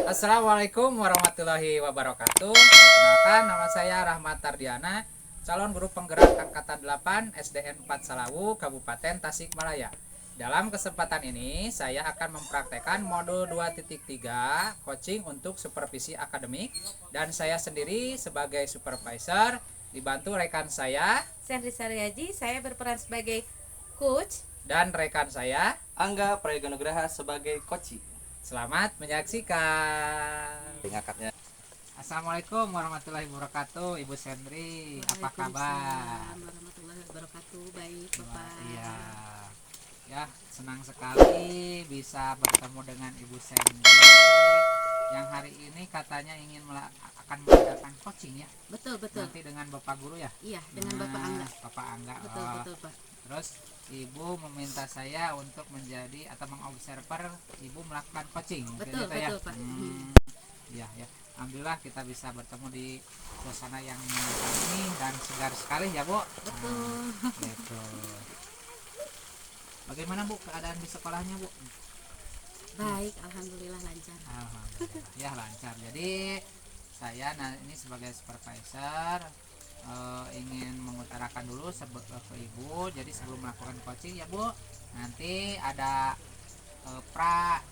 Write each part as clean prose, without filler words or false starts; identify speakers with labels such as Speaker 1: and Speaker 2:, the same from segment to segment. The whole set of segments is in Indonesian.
Speaker 1: Assalamualaikum warahmatullahi wabarakatuh. Perkenalkan, nama saya Rahmat Tardiana, calon guru penggerak angkatan 8 SDN 4 Salawu, Kabupaten Tasikmalaya. Dalam kesempatan ini, saya akan mempraktekkan modul 2.3 coaching untuk supervisi akademik, dan saya sendiri sebagai supervisor dibantu rekan saya
Speaker 2: Sandri Saryaji, saya berperan sebagai coach.
Speaker 1: dan rekan saya.
Speaker 3: Angga Prayoga Nugraha sebagai coach.
Speaker 1: Selamat menyaksikan.
Speaker 3: Ngakaknya.
Speaker 1: Assalamualaikum warahmatullahi wabarakatuh, Ibu Sandri. Apa kabar?
Speaker 2: Waalaikumsalam warahmatullahi wabarakatuh. Baik, Bapak.
Speaker 1: Iya. Ya, senang sekali bisa bertemu dengan Ibu Sandri yang hari ini katanya akan mengadakan coaching ya.
Speaker 2: Betul.
Speaker 1: Nanti dengan Bapak Guru ya?
Speaker 2: Iya, dengan Bapak Angga.
Speaker 1: Bapak Angga.
Speaker 2: Betul, Pak.
Speaker 1: Terus Ibu meminta saya untuk menjadi atau mengobserver Ibu melakukan coaching.
Speaker 2: Betul,
Speaker 1: ya?
Speaker 2: Pak.
Speaker 1: Ya. Alhamdulillah kita bisa bertemu di suasana yang menyenangkan ini dan segar sekali ya, Bu.
Speaker 2: Betul.
Speaker 1: Gitu. Bagaimana, Bu, keadaan di sekolahnya, Bu?
Speaker 2: Baik, alhamdulillah lancar.
Speaker 1: Alhamdulillah ya, lancar. Jadi saya ini sebagai supervisor ingin mengutarakan dulu ke Ibu. Jadi sebelum melakukan coaching ya, Bu, nanti ada pra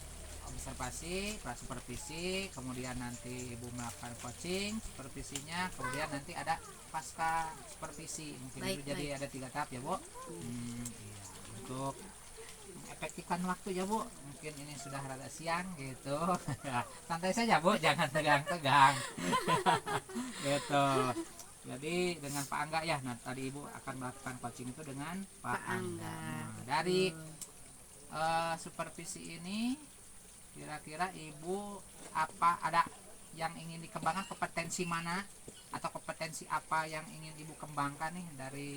Speaker 1: observasi, pra supervisi, kemudian nanti Ibu melakukan coaching, supervisinya, kemudian nanti ada pasca supervisi. Mungkin
Speaker 2: Baik,
Speaker 1: itu jadi ada 3 tahap ya, Bu. Iya. Untuk mengefektifkan waktu ya, Bu, mungkin ini sudah rada siang gitu. Santai saja, Bu, jangan tegang-tegang. Gitu. Jadi dengan Pak Angga ya. Nah, tadi Ibu akan melakukan coaching itu dengan Pak Angga. Nah, dari supervisi ini kira-kira Ibu ada yang ingin dikembangkan, kompetensi mana atau kompetensi apa yang ingin Ibu kembangkan nih dari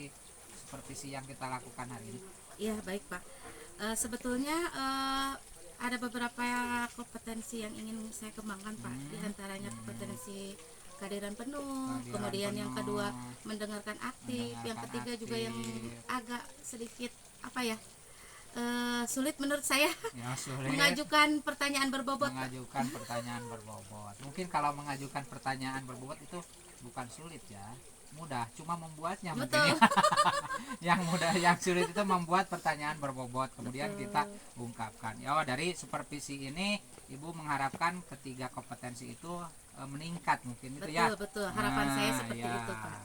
Speaker 1: supervisi yang kita lakukan hari ini?
Speaker 2: Iya, baik, Pak. Sebetulnya ada beberapa kompetensi yang ingin saya kembangkan, Pak. Di antaranya kompetensi kehadiran penuh, kemudian yang kedua mendengarkan aktif, yang ketiga juga yang agak sedikit sulit menurut saya,
Speaker 1: Ya, sulit.
Speaker 2: mengajukan pertanyaan berbobot.
Speaker 1: Mungkin kalau mengajukan pertanyaan berbobot itu bukan sulit ya, mudah, cuma membuatnya mungkin
Speaker 2: Betul.
Speaker 1: ya. Yang mudah, yang sulit itu membuat pertanyaan berbobot kemudian kita ungkapkan. Ya, dari supervisi ini Ibu mengharapkan ketiga kompetensi itu meningkat mungkin itu ya.
Speaker 2: Betul, harapan saya seperti itu, Pak.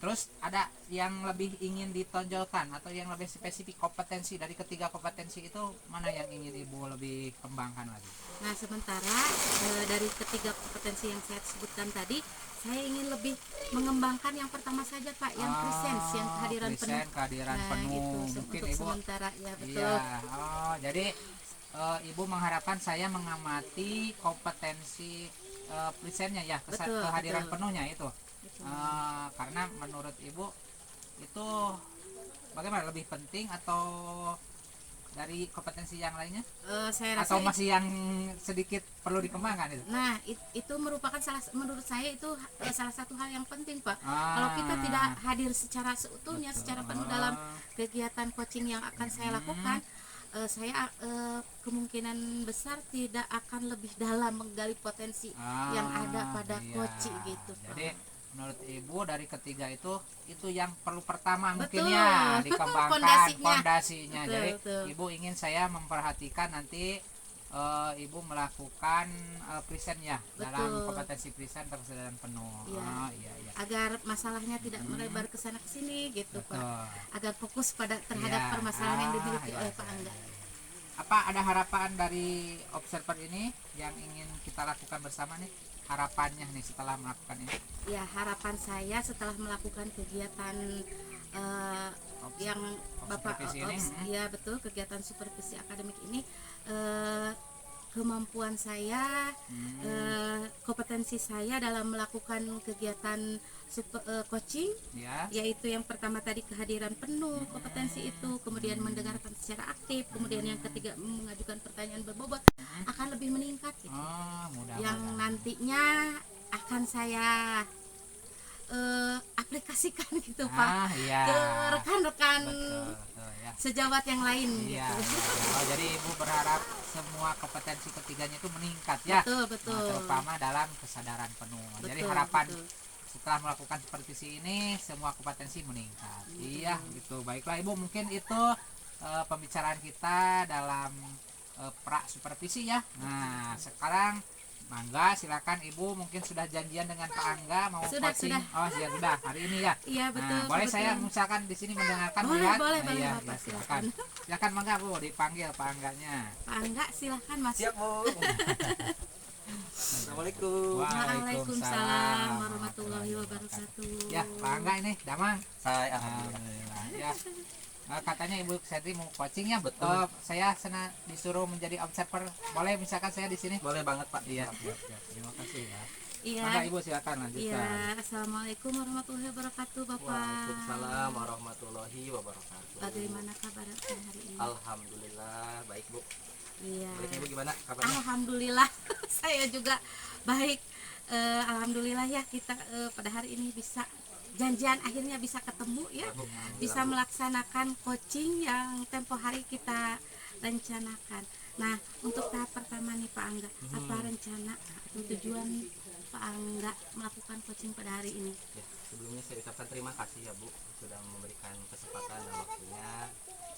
Speaker 1: Terus ada yang lebih ingin ditonjolkan atau yang lebih spesifik kompetensi dari ketiga kompetensi itu, mana yang ingin Ibu lebih kembangkan lagi?
Speaker 2: Nah, sementara dari ketiga kompetensi yang saya sebutkan tadi, saya ingin lebih mengembangkan yang pertama saja, Pak, yang presence, yang kehadiran penuh.
Speaker 1: Kehadiran
Speaker 2: Nah,
Speaker 1: penuh.
Speaker 2: gitu,
Speaker 1: Mungkin
Speaker 2: untuk
Speaker 1: Ibu
Speaker 2: sementara ya, betul.
Speaker 1: Iya. Jadi Ibu mengharapkan saya mengamati kompetensi presentnya ya, kehadiran penuhnya itu. Karena menurut Ibu itu bagaimana, lebih penting atau dari kompetensi yang lainnya?
Speaker 2: Saya rasa
Speaker 1: Atau masih yang sedikit perlu dikembangkan itu?
Speaker 2: Nah, itu merupakan menurut saya itu salah satu hal yang penting, Pak. Kalau kita tidak hadir secara seutuhnya, secara penuh dalam kegiatan coaching yang akan saya lakukan, saya kemungkinan besar tidak akan lebih dalam menggali potensi yang ada pada coaching gitu, Pak.
Speaker 1: Jadi menurut Ibu dari ketiga itu yang perlu pertama
Speaker 2: Betul.
Speaker 1: mungkin ya dikembangkan fondasinya.
Speaker 2: Betul,
Speaker 1: Jadi
Speaker 2: betul.
Speaker 1: Ibu ingin saya memperhatikan nanti Ibu melakukan present ya.
Speaker 2: Betul.
Speaker 1: Dalam kompetensi present kesadaran penuh.
Speaker 2: Iya.
Speaker 1: Iya.
Speaker 2: Agar masalahnya tidak melebar ke sana ke sini gitu,
Speaker 1: Betul.
Speaker 2: Pak. Agar fokus terhadap
Speaker 1: Iya.
Speaker 2: permasalahan yang dimiliki oleh Pak Angga.
Speaker 1: Apa ada harapan dari observer ini yang ingin kita lakukan bersama nih? Harapannya nih setelah melakukan ini?
Speaker 2: Ya, harapan saya setelah melakukan kegiatan yang Bapak ya betul, kegiatan supervisi akademik ini, kemampuan saya, kompetensi saya dalam melakukan kegiatan coaching,
Speaker 1: Ya.
Speaker 2: yaitu yang pertama tadi kehadiran penuh, kompetensi itu, kemudian mendengarkan secara aktif, kemudian yang ketiga mengajukan pertanyaan berbobot, akan lebih meningkat gitu.
Speaker 1: Mudah-mudahan.
Speaker 2: Yang nantinya akan saya aplikasikan gitu Pak
Speaker 1: Iya.
Speaker 2: ke rekan-rekan
Speaker 1: Betul ya.
Speaker 2: sejawat yang lain
Speaker 1: Iya,
Speaker 2: gitu.
Speaker 1: iya. Oh, jadi ibu berharap semua kompetensi ketiganya itu meningkat ya.
Speaker 2: Betul,
Speaker 1: Nah,
Speaker 2: betul.
Speaker 1: terutama dalam kesadaran penuh. Jadi
Speaker 2: Betul,
Speaker 1: harapan
Speaker 2: betul.
Speaker 1: setelah melakukan seperti ini semua kompetensi meningkat. Iya, gitu. Baiklah ibu, mungkin itu pembicaraan kita dalam pra supervisi ya. Nah, sekarang mangga silakan ibu, mungkin sudah janjian dengan Pak Angga mau
Speaker 2: Sudah,
Speaker 1: coaching.
Speaker 2: sudah.
Speaker 1: Oh ya sudah hari ini ya.
Speaker 2: Iya, betul,
Speaker 1: Nah, boleh saya
Speaker 2: kebetulan.
Speaker 1: misalkan di sini mendengarkan
Speaker 2: Boleh,
Speaker 1: melihat.
Speaker 2: boleh,
Speaker 1: Nah,
Speaker 2: boleh,
Speaker 1: iya,
Speaker 2: Bapak,
Speaker 1: ya, silakan. Silakan mangga bu, dipanggil Pak Angganya.
Speaker 2: Pak Angga silahkan Mas.
Speaker 3: Siap, Bu. Assalamualaikum.
Speaker 2: Waalaikumsalam warahmatullahi wabarakatuh.
Speaker 1: Ya Pak Angga ini damang.
Speaker 3: Saya alhamdulillah.
Speaker 1: Alhamdulillah ya. Katanya Ibu Setri mau coaching ya.
Speaker 3: Betul.
Speaker 1: Saya disuruh menjadi observer. Boleh misalkan saya di sini?
Speaker 3: Boleh banget, Pak.
Speaker 1: Iya. Terima kasih ya.
Speaker 2: Iya.
Speaker 1: Mangga Ibu silakan lanjutkan.
Speaker 2: Iya, assalamualaikum warahmatullahi wabarakatuh Bapak.
Speaker 3: Waalaikumsalam warahmatullahi wabarakatuh.
Speaker 2: Bagaimana kabar Anda hari ini?
Speaker 3: Alhamdulillah baik, Bu.
Speaker 2: Iya.
Speaker 3: Baik, Ibu gimana kabarnya?
Speaker 2: Alhamdulillah saya juga baik. Alhamdulillah ya kita pada hari ini bisa janjian akhirnya bisa ketemu ya, bisa melaksanakan coaching yang tempo hari kita rencanakan. Nah untuk tahap pertama nih Pak Angga, apa rencana atau tujuan Pak Angga melakukan coaching pada hari ini?
Speaker 3: Ya, sebelumnya saya ucapkan terima kasih ya, Bu, sudah memberikan kesempatan dan waktunya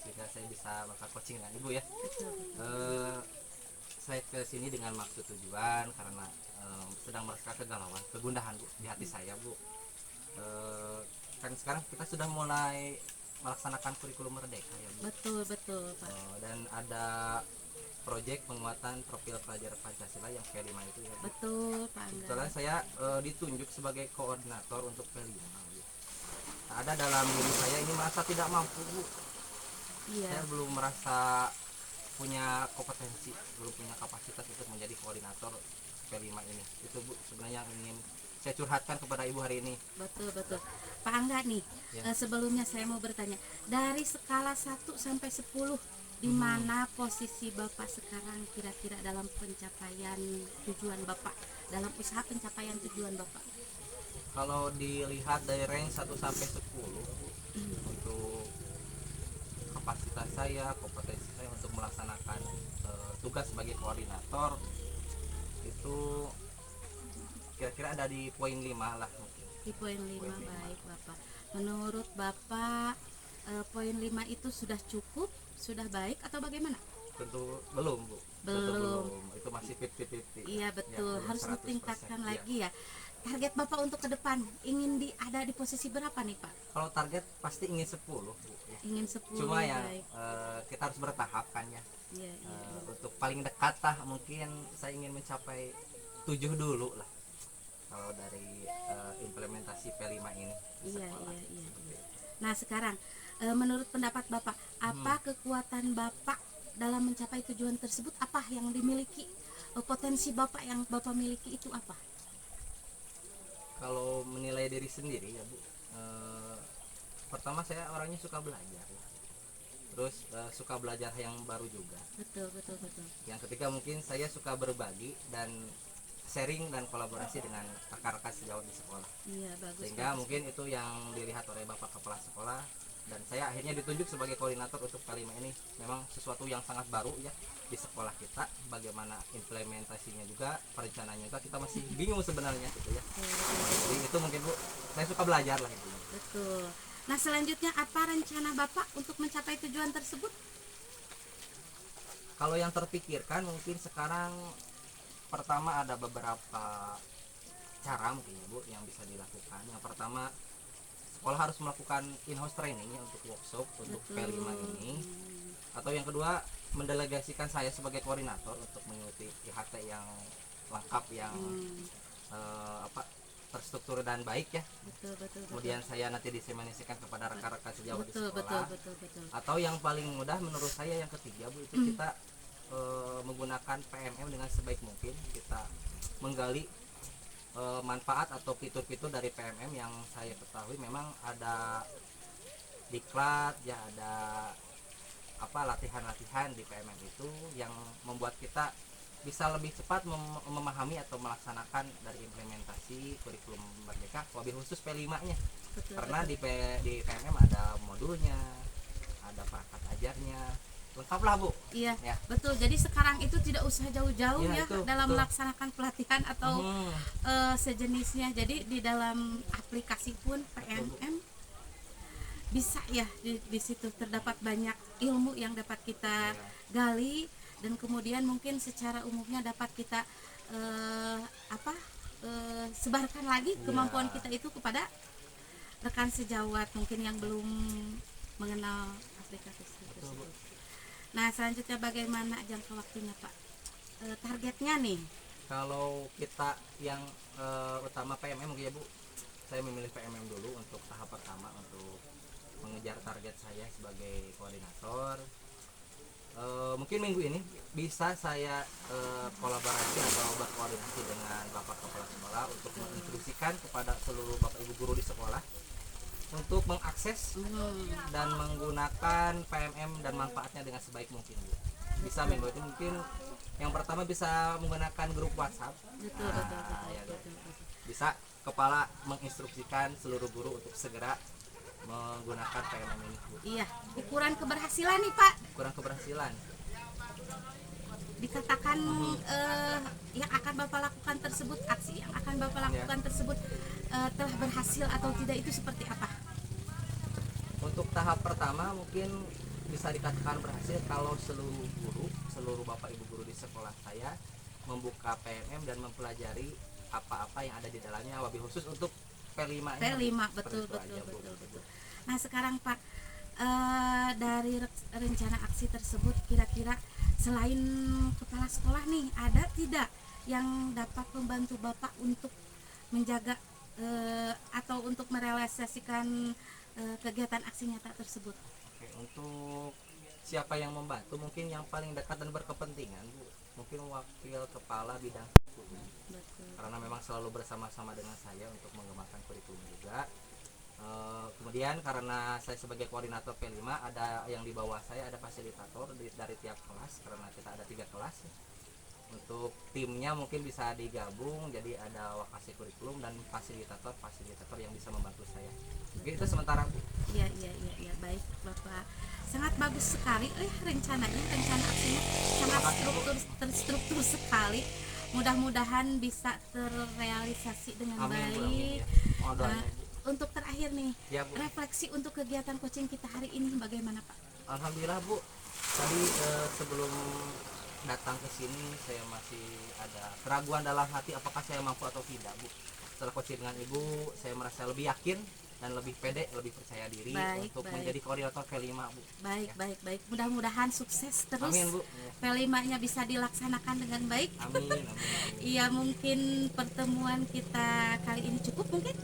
Speaker 3: sehingga saya bisa melakukan coaching dengan Ibu ya.
Speaker 2: Betul, betul.
Speaker 3: Saya ke sini dengan maksud tujuan karena sedang merasakan kegalauan, kegundahan, Bu, di hati saya, Bu. Kan sekarang kita sudah mulai melaksanakan kurikulum merdeka ya, Bu.
Speaker 2: Betul, betul Pak.
Speaker 3: Dan ada proyek penguatan profil pelajar Pancasila yang P5 itu ya, Bu.
Speaker 2: Betul Pak Angga.
Speaker 3: Kebetulan saya ditunjuk sebagai koordinator untuk P5, Bu. Nah, ada dalam diri saya ini merasa tidak mampu, Bu.
Speaker 2: Iya.
Speaker 3: Saya belum merasa punya kompetensi, belum punya kapasitas untuk menjadi koordinator P5 ini. Itu, Bu, sebenarnya yang ingin saya curhatkan kepada Ibu hari ini.
Speaker 2: Betul, betul. Pak Angga nih,
Speaker 3: Ya.
Speaker 2: sebelumnya saya mau bertanya, dari skala 1 sampai 10 di mana posisi Bapak sekarang kira-kira dalam pencapaian tujuan Bapak, dalam usaha pencapaian tujuan Bapak?
Speaker 3: Kalau dilihat dari range 1 sampai 10, Bu, untuk kapasitas saya, kompetensi saya untuk melaksanakan tugas sebagai koordinator itu kira-kira ada di poin 5 lah mungkin.
Speaker 2: Di poin 5,
Speaker 3: Poin 5.
Speaker 2: baik Bapak. Menurut Bapak poin 5 itu sudah cukup, sudah baik atau bagaimana?
Speaker 3: Tentu belum, Bu.
Speaker 2: Belum.
Speaker 3: Itu masih 50-50.
Speaker 2: Iya betul,
Speaker 3: belum
Speaker 2: harus
Speaker 3: 100%.
Speaker 2: ditingkatkan
Speaker 3: Iya.
Speaker 2: lagi ya. Target Bapak untuk ke depan ingin ada di posisi berapa nih Pak?
Speaker 3: Kalau target pasti ingin 10, Bu, ya.
Speaker 2: Ingin 10.
Speaker 3: Cuma yang
Speaker 2: baik.
Speaker 3: kita harus bertahap kan ya.
Speaker 2: Iya, iya, iya.
Speaker 3: Untuk paling dekat lah mungkin saya ingin mencapai 7 dulu lah. Kalau dari implementasi P5 ini di
Speaker 2: Iya,
Speaker 3: sekolah.
Speaker 2: iya, iya, iya. Nah sekarang menurut pendapat Bapak, apa kekuatan Bapak dalam mencapai tujuan tersebut? Apa yang dimiliki, potensi Bapak yang Bapak miliki itu apa?
Speaker 3: Kalau menilai diri sendiri ya, Bu, pertama saya orangnya suka belajar ya. Terus suka belajar yang baru juga.
Speaker 2: Betul, betul, betul.
Speaker 3: Yang ketiga mungkin saya suka berbagi dan sharing dan kolaborasi dengan rekan-rekan sejawat di sekolah.
Speaker 2: Iya, bagus.
Speaker 3: Sehingga
Speaker 2: bagus.
Speaker 3: mungkin itu yang dilihat oleh Bapak Kepala Sekolah dan saya akhirnya ditunjuk sebagai koordinator untuk P5 ini. Memang sesuatu yang sangat baru ya di sekolah kita. Bagaimana implementasinya juga, perencanaannya juga kita masih bingung sebenarnya gitu ya. Jadi itu mungkin, Bu, saya suka belajar lah itu.
Speaker 2: Betul. Nah selanjutnya apa rencana Bapak untuk mencapai tujuan tersebut?
Speaker 3: Kalau yang terpikirkan mungkin sekarang pertama ada beberapa cara mungkin ya, Bu, yang bisa dilakukan. Yang pertama, sekolah harus melakukan in-house training ya untuk workshop untuk
Speaker 2: Betul.
Speaker 3: P5 ini. Atau yang kedua, mendelegasikan saya sebagai koordinator untuk mengikuti IHT yang lengkap, yang terstruktur dan baik ya.
Speaker 2: Betul, betul, betul.
Speaker 3: Kemudian saya nanti diseminasikan kepada rekan-rekan sejawat di
Speaker 2: Betul, betul,
Speaker 3: sekolah.
Speaker 2: betul, betul.
Speaker 3: Atau yang paling mudah menurut saya yang ketiga, Bu, itu kita menggunakan PMM dengan sebaik mungkin. Kita menggali manfaat atau fitur-fitur dari PMM yang saya ketahui memang ada diklat ya, ada latihan-latihan di PMM itu yang membuat kita bisa lebih cepat memahami atau melaksanakan dari implementasi kurikulum Merdeka, wabil khusus P5-nya.
Speaker 2: Betul,
Speaker 3: Karena
Speaker 2: betul.
Speaker 3: di PMM ada modulnya, ada perangkat ajarnya, lengkap lah Bu.
Speaker 2: Iya,
Speaker 3: Ya.
Speaker 2: betul. Jadi sekarang itu tidak usah jauh-jauh
Speaker 3: Ya,
Speaker 2: ya
Speaker 3: itu,
Speaker 2: dalam
Speaker 3: betul.
Speaker 2: melaksanakan pelatihan atau sejenisnya. Jadi di dalam aplikasi pun PMM bisa ya di situ terdapat banyak ilmu yang dapat kita gali, dan kemudian mungkin secara umumnya dapat kita sebarkan lagi kemampuan kita itu kepada rekan sejawat mungkin yang belum mengenal aplikasi tersebut. Nah, selanjutnya bagaimana jangka waktunya Pak? Targetnya nih?
Speaker 3: Kalau kita yang utama PMM ya Bu, saya memilih PMM dulu untuk tahap pertama untuk mengejar target saya sebagai koordinator. Mungkin minggu ini bisa saya kolaborasi atau berkoordinasi dengan Bapak Kepala Sekolah untuk menginstruksikan kepada seluruh Bapak Ibu guru di sekolah untuk mengakses dan menggunakan PMM dan manfaatnya dengan sebaik mungkin. Bisa minggu ini mungkin yang pertama bisa menggunakan grup WhatsApp.
Speaker 2: Betul.
Speaker 3: Bisa kepala menginstruksikan seluruh guru untuk segera menggunakan PMM ini.
Speaker 2: Iya, ukuran keberhasilan nih Pak,
Speaker 3: Kurang keberhasilan.
Speaker 2: dikatakan yang akan Bapak lakukan tersebut, aksi yang akan Bapak lakukan tersebut telah berhasil atau tidak, itu seperti apa?
Speaker 3: Untuk tahap pertama mungkin bisa dikatakan berhasil kalau seluruh Bapak Ibu guru di sekolah saya membuka PMM dan mempelajari apa-apa yang ada di dalamnya, wabil khusus untuk P5-nya.
Speaker 2: P5, betul. Nah, sekarang Pak, dari rencana aksi tersebut kira-kira selain kepala sekolah nih, ada tidak yang dapat membantu Bapak untuk menjaga atau untuk merealisasikan kegiatan aksi nyata tersebut?
Speaker 3: Oke, untuk siapa yang membantu mungkin yang paling dekat dan berkepentingan Bu, mungkin wakil kepala bidang kurikulum. Karena memang selalu bersama-sama dengan saya untuk mengembangkan kurikulum juga. Kemudian karena saya sebagai koordinator P5, ada yang di bawah saya ada fasilitator dari tiap kelas, karena kita ada 3 kelas. Untuk timnya mungkin bisa digabung, jadi ada wakasi kurikulum dan fasilitator yang bisa membantu saya. Mungkin itu sementara Bu.
Speaker 2: Iya, baik Bapak. Sangat bagus sekali rencana aksinya sangat terstruktur sekali. Mudah-mudahan bisa terrealisasi dengan
Speaker 3: Amin, Bu,
Speaker 2: baik.
Speaker 3: amin, ya. Mohon doanya, Bu.
Speaker 2: Untuk terakhir nih,
Speaker 3: Ya, Bu.
Speaker 2: refleksi untuk kegiatan coaching kita hari ini bagaimana Pak?
Speaker 3: Alhamdulillah Bu, tadi sebelum datang ke sini saya masih ada keraguan dalam hati apakah saya mampu atau tidak Bu. Setelah coaching dengan Ibu, saya merasa lebih yakin dan lebih pede, lebih percaya diri untuk menjadi koordinator P5 Bu.
Speaker 2: Baik. Mudah-mudahan sukses terus.
Speaker 3: Amin Bu.
Speaker 2: P5-nya bisa dilaksanakan dengan baik.
Speaker 3: Amin.
Speaker 2: Iya, mungkin pertemuan kita kali ini cukup mungkin?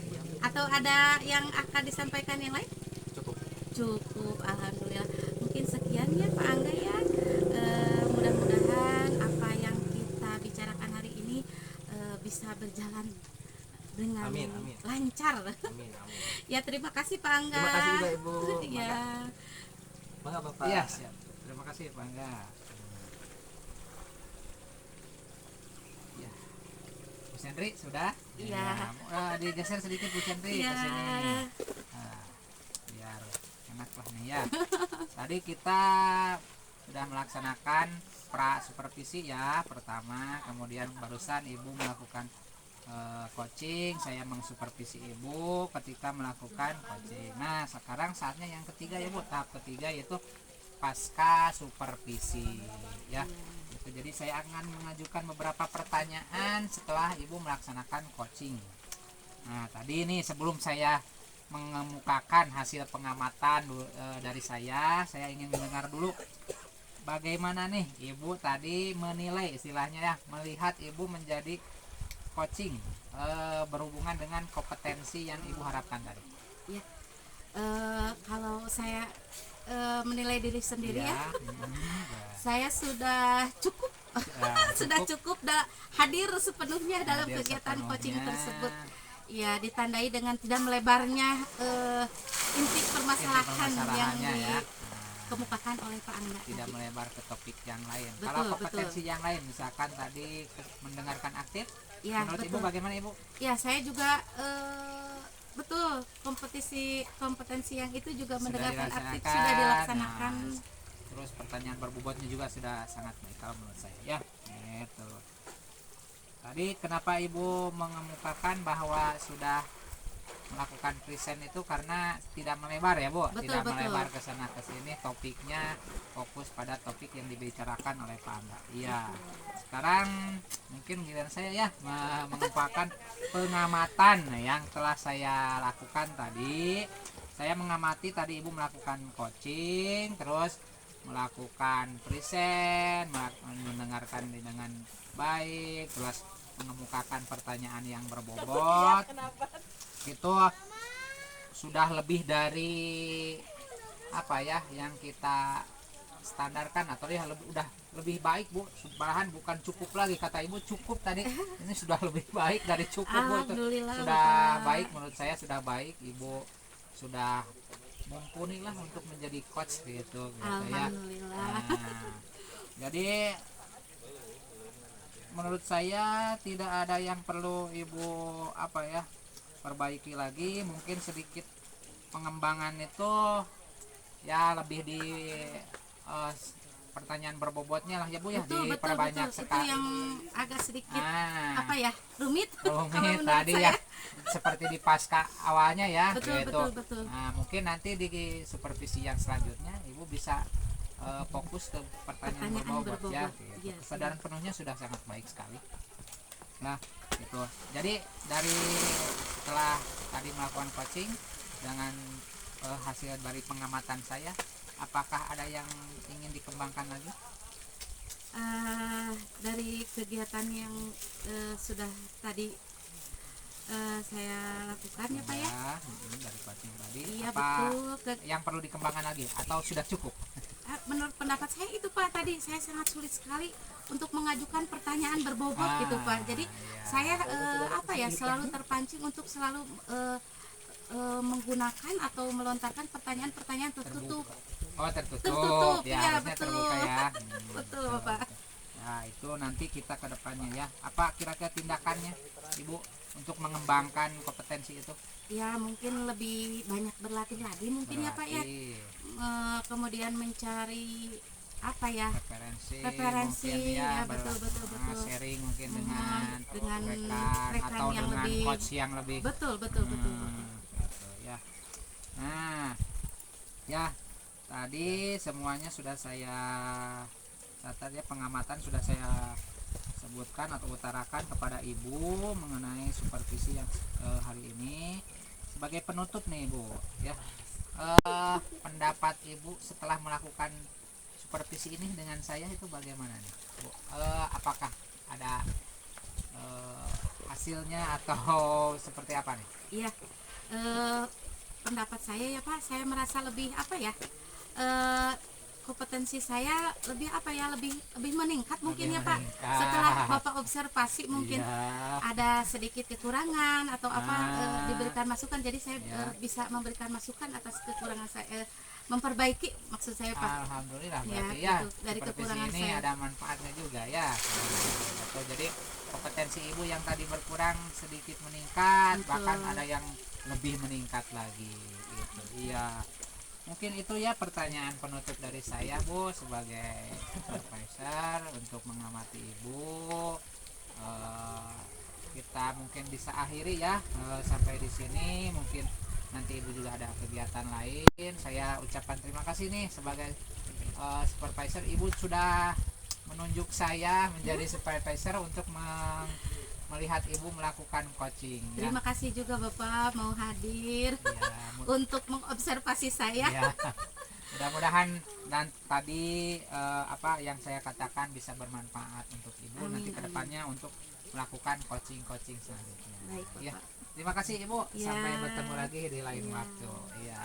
Speaker 2: Atau ada yang akan disampaikan yang lain? Cukup, alhamdulillah. Mungkin sekian ya Pak Angga ya. Mudah-mudahan apa yang kita bicarakan hari ini bisa berjalan dengan lancar.
Speaker 3: Amin.
Speaker 2: Ya, terima kasih Pak Angga.
Speaker 3: Terima kasih juga Ibu.
Speaker 2: Ya.
Speaker 3: Bangga Bapak.
Speaker 1: Iya, siap. Terima kasih Pak Angga. Ya. Bu Chandri sudah?
Speaker 2: Iya.
Speaker 1: Digeser sedikit Bu Chandri
Speaker 2: Iya.
Speaker 1: ke sini. Nah, biar enak lah nih ya. Tadi kita sudah melaksanakan pra supervisi ya pertama, kemudian barusan Ibu melakukan coaching, saya mengsupervisi Ibu ketika melakukan coaching. Nah, sekarang saatnya yang ketiga ya Bu, tahap ketiga yaitu pasca supervisi ya. Gitu. Jadi saya akan mengajukan beberapa pertanyaan setelah Ibu melaksanakan coaching. Nah, tadi ini sebelum saya mengemukakan hasil pengamatan dari saya ingin mendengar dulu bagaimana nih Ibu tadi menilai, istilahnya ya, melihat Ibu menjadi coaching berhubungan dengan kompetensi yang Ibu harapkan tadi.
Speaker 2: Ya, kalau saya menilai diri sendiri ya, saya sudah cukup, cukup hadir sepenuhnya dalam kegiatan coaching tersebut. Ya, ditandai dengan tidak melebarnya inti permasalahan yang dikemukakan oleh Pak Angga
Speaker 1: tidak
Speaker 2: tadi.
Speaker 1: melebar ke topik yang lain.
Speaker 2: Betul,
Speaker 1: Kalau kompetensi yang lain, misalkan tadi mendengarkan aktif,
Speaker 2: Ya,
Speaker 1: menurut
Speaker 2: betul.
Speaker 1: Ibu bagaimana Ibu?
Speaker 2: Ya, saya juga betul kompetensi yang itu juga
Speaker 1: Sudah
Speaker 2: mendengarkan aktif
Speaker 1: dilaksanakan.
Speaker 2: sudah dilaksanakan.
Speaker 1: Nah, terus pertanyaan berbobotnya juga sudah sangat baik kalau menurut saya ya. Gitu. Tadi kenapa Ibu mengemukakan bahwa sudah melakukan present itu karena tidak melebar ya Bu,
Speaker 2: Betul,
Speaker 1: tidak
Speaker 2: betul.
Speaker 1: melebar ke sana ke sini, topiknya fokus pada topik yang dibicarakan oleh Pak Angga. Iya. Sekarang mungkin giliran saya ya mengumpulkan pengamatan yang telah saya lakukan tadi. Saya mengamati tadi Ibu melakukan coaching, terus melakukan present, mendengarkan dengan baik, terus mengemukakan pertanyaan yang berbobot. Itu sudah lebih dari apa ya yang kita standarkan, atau ya udah lebih baik Bu, malahan bukan cukup lagi kata Ibu, cukup tadi, ini sudah lebih baik dari cukup Bu. Itu
Speaker 2: Alhamdulillah,
Speaker 1: sudah
Speaker 2: Bapak.
Speaker 1: baik, menurut saya sudah baik. Ibu sudah mumpuni lah untuk menjadi coach gitu ya.
Speaker 2: Alhamdulillah.
Speaker 1: Nah, jadi menurut saya tidak ada yang perlu Ibu apa ya perbaiki lagi. Mungkin sedikit pengembangan itu ya lebih di pertanyaan berbobotnya lah ya Bu ya,
Speaker 2: Betul, betul,
Speaker 1: diperbanyak
Speaker 2: betul. Itu
Speaker 1: sekali.
Speaker 2: yang agak sedikit
Speaker 1: Nah,
Speaker 2: rumit kalau
Speaker 1: rumit
Speaker 2: menurut
Speaker 1: tadi
Speaker 2: saya.
Speaker 1: ya seperti di pasca awalnya ya
Speaker 2: Betul,
Speaker 1: gitu.
Speaker 2: betul, betul.
Speaker 1: Nah, mungkin nanti di supervisi yang selanjutnya Ibu bisa fokus ke pertanyaan berbobot ya gitu.
Speaker 2: Iya,
Speaker 1: Kesadaran penuhnya sudah sangat baik sekali. Nah, gitu. Jadi dari setelah tadi melakukan coaching dengan hasil dari pengamatan saya, apakah ada yang ingin dikembangkan lagi?
Speaker 2: Dari kegiatan yang sudah tadi saya lakukan ya Pak ya.
Speaker 1: Dari coaching tadi,
Speaker 2: Iya,
Speaker 1: apa
Speaker 2: betul.
Speaker 1: yang perlu dikembangkan lagi atau sudah cukup?
Speaker 2: Menurut pendapat saya itu Pak, tadi saya sangat sulit sekali untuk mengajukan pertanyaan berbobot gitu Pak. Jadi
Speaker 1: iya.
Speaker 2: saya selalu terpancing untuk selalu menggunakan atau melontarkan pertanyaan-pertanyaan tertutup.
Speaker 1: Oh, tertutup.
Speaker 2: Tertutup,
Speaker 1: Ya,
Speaker 2: iya,
Speaker 1: harusnya
Speaker 2: betul.
Speaker 1: terbuka ya.
Speaker 2: Betul, Bapak.
Speaker 1: Nah, itu nanti kita ke depannya ya. Apa kira-kira tindakannya Ibu untuk mengembangkan kompetensi itu?
Speaker 2: Ya mungkin lebih banyak berlatih lagi mungkin ya Pak ya.
Speaker 1: Berarti
Speaker 2: Kemudian mencari apa ya,
Speaker 1: referensi mungkin
Speaker 2: ya, betul, betul.
Speaker 1: sharing mungkin dengan
Speaker 2: rekan
Speaker 1: atau
Speaker 2: yang
Speaker 1: dengan
Speaker 2: lebih
Speaker 1: coach yang lebih
Speaker 2: betul.
Speaker 1: gitu ya. Nah ya, tadi semuanya sudah saya catat ya, pengamatan sudah saya sebutkan atau utarakan kepada Ibu mengenai supervisi yang hari ini. Sebagai penutup nih Bu ya, pendapat Ibu setelah melakukan supervisi ini dengan saya itu bagaimana nih Bu? Apakah ada hasilnya atau seperti apa nih?
Speaker 2: Iya. Pendapat saya ya Pak, saya merasa lebih kompetensi saya lebih meningkat mungkin ya Pak,
Speaker 1: meningkat.
Speaker 2: setelah Bapak observasi mungkin
Speaker 1: Iya.
Speaker 2: ada sedikit kekurangan atau diberikan masukan, jadi saya bisa memberikan masukan atas kekurangan saya, memperbaiki maksud saya Pak.
Speaker 1: Alhamdulillah,
Speaker 2: Ya,
Speaker 1: berarti ya,
Speaker 2: gitu. Dari
Speaker 1: supervisi
Speaker 2: kekurangan
Speaker 1: ini
Speaker 2: saya.
Speaker 1: ada manfaatnya juga ya. Betul. Jadi kompetensi Ibu yang tadi berkurang sedikit meningkat,
Speaker 2: Betul.
Speaker 1: bahkan ada yang lebih meningkat lagi gitu. Iya. Mungkin itu ya pertanyaan penutup dari saya Bu sebagai supervisor untuk mengamati Ibu. Kita mungkin bisa akhiri ya sampai di sini. Mungkin nanti Ibu juga ada kegiatan lain. Saya ucapkan terima kasih nih sebagai supervisor. Ibu sudah menunjuk saya menjadi supervisor untuk melihat Ibu melakukan coaching ya.
Speaker 2: Terima kasih juga Bapak mau hadir
Speaker 1: Ya,
Speaker 2: untuk mengobservasi saya.
Speaker 1: ya. Mudah-mudahan dan tadi apa yang saya katakan bisa bermanfaat untuk Ibu
Speaker 2: Amin,
Speaker 1: nanti kedepannya untuk melakukan coaching selanjutnya.
Speaker 2: Baik,
Speaker 1: Ya,
Speaker 2: Bapak.
Speaker 1: terima kasih Ibu.
Speaker 2: Ya.
Speaker 1: Sampai bertemu lagi di lain waktu. Ya.